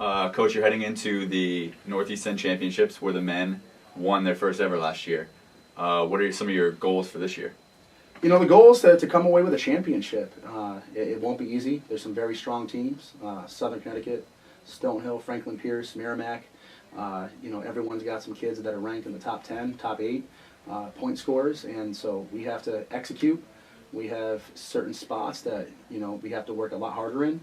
Coach, you're heading into the Northeast 10 Championships where the men won their first ever last year. What are some of your goals for this year? You know, the goal is to come away with a championship. It won't be easy. There's some very strong teams. Southern Connecticut, Stonehill, Franklin Pierce, Merrimack. You know, everyone's got some kids that are ranked in the top 10, top 8 point scorers, and so we have to execute. We have certain spots that, you know, we have to work a lot harder in,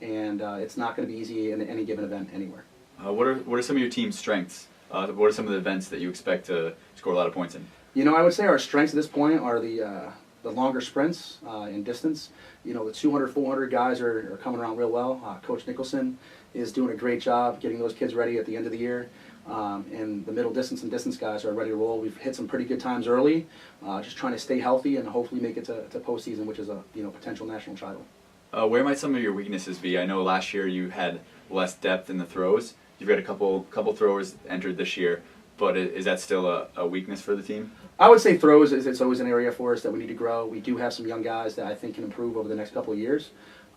and it's not going to be easy in any given event anywhere. What are some of your team's strengths? What are some of the events that you expect to score a lot of points in? You know, I would say our strengths at this point are the longer sprints in distance. You know, the 200, 400 guys are coming around real well. Coach Nicholson is doing a great job getting those kids ready at the end of the year. And the middle distance and distance guys are ready to roll. We've hit some pretty good times early, just trying to stay healthy and hopefully make it to postseason, which is a potential national title. Where might some of your weaknesses be? I know last year you had less depth in the throws. You've got a couple throwers entered this year, but is that still a weakness for the team? I would say throws it's always an area for us that we need to grow. We do have some young guys that I think can improve over the next couple of years.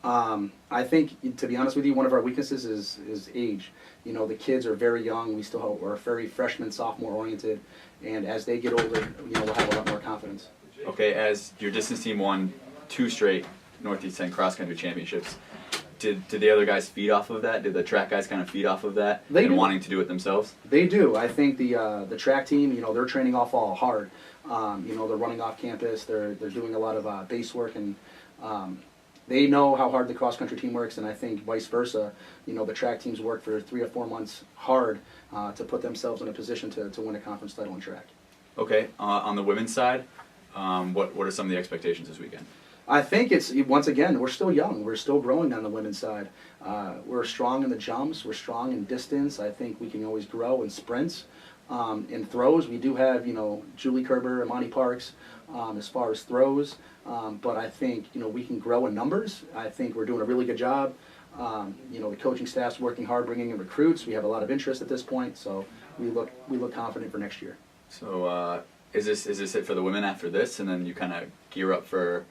I think, to be honest with you, one of our weaknesses is age. You know, the kids are very young. We still are very freshman, sophomore oriented, and as they get older, you know, we'll have a lot more confidence. Okay, as your distance team won 2 straight Northeast 10 cross country championships, did the other guys feed off of that? Did the track guys kind of feed off of that wanting to do it themselves? They do. I think the track team, you know, they're training off all hard. You know, they're running off campus. They're doing a lot of base work, and they know how hard the cross country team works. And I think vice versa. You know, the track teams work for 3 or 4 months hard to put themselves in a position to win a conference title in track. Okay, on the women's side, what are some of the expectations this weekend? I think it's, once again, we're still young. We're still growing on the women's side. We're strong in the jumps. We're strong in distance. I think we can always grow in sprints. In throws, we do have, you know, Julie Kerber, Imani Parks, as far as throws. But I think, you know, we can grow in numbers. I think we're doing a really good job. You know, the coaching staff's working hard bringing in recruits. We have a lot of interest at this point, so we look confident for next year. So is this it for the women after this, and then you kind of gear up for?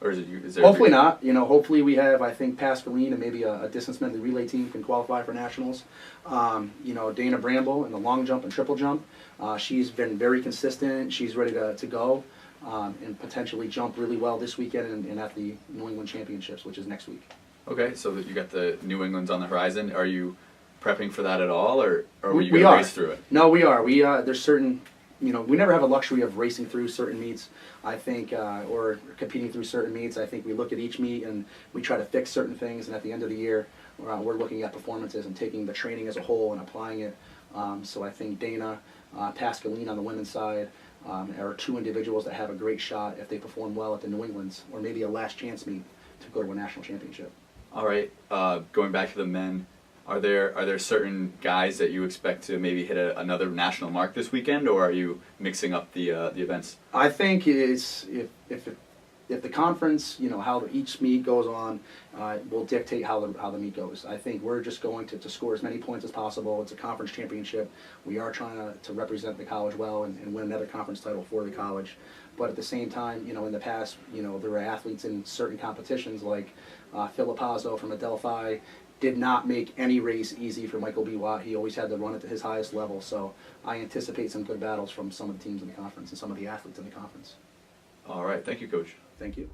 Or is there hopefully not. You know, hopefully we have, I think, Pascaline and maybe a distance medley relay team can qualify for nationals. You know, Dana Bramble in the long jump and triple jump. She's been very consistent. She's ready to go and potentially jump really well this weekend and at the New England Championships, which is next week. Okay, so that you got the New England's on the horizon. Are you prepping for that at all, or are you going to race through it? No, we are. There's certain. You know, we never have a luxury of racing through certain meets, I think, or competing through certain meets. I think we look at each meet and we try to fix certain things, and at the end of the year, we're looking at performances and taking the training as a whole and applying it. So I think Dana, Pascaline on the women's side are 2 individuals that have a great shot if they perform well at the New England's, or maybe a last chance meet to go to a national championship. All right, going back to the men. Are there certain guys that you expect to maybe hit another national mark this weekend, or are you mixing up the events? I think it's if the conference, you know, how each meet goes on, will dictate how the meet goes. I think we're just going to score as many points as possible. It's a conference championship. We are trying to represent the college well and win another conference title for the college. But at the same time, you know, in the past, you know, there were athletes in certain competitions like Filipazzo from Adelphi. Did not make any race easy for Michael B. Watt. He always had to run it to his highest level. So I anticipate some good battles from some of the teams in the conference and some of the athletes in the conference. All right. Thank you, Coach. Thank you.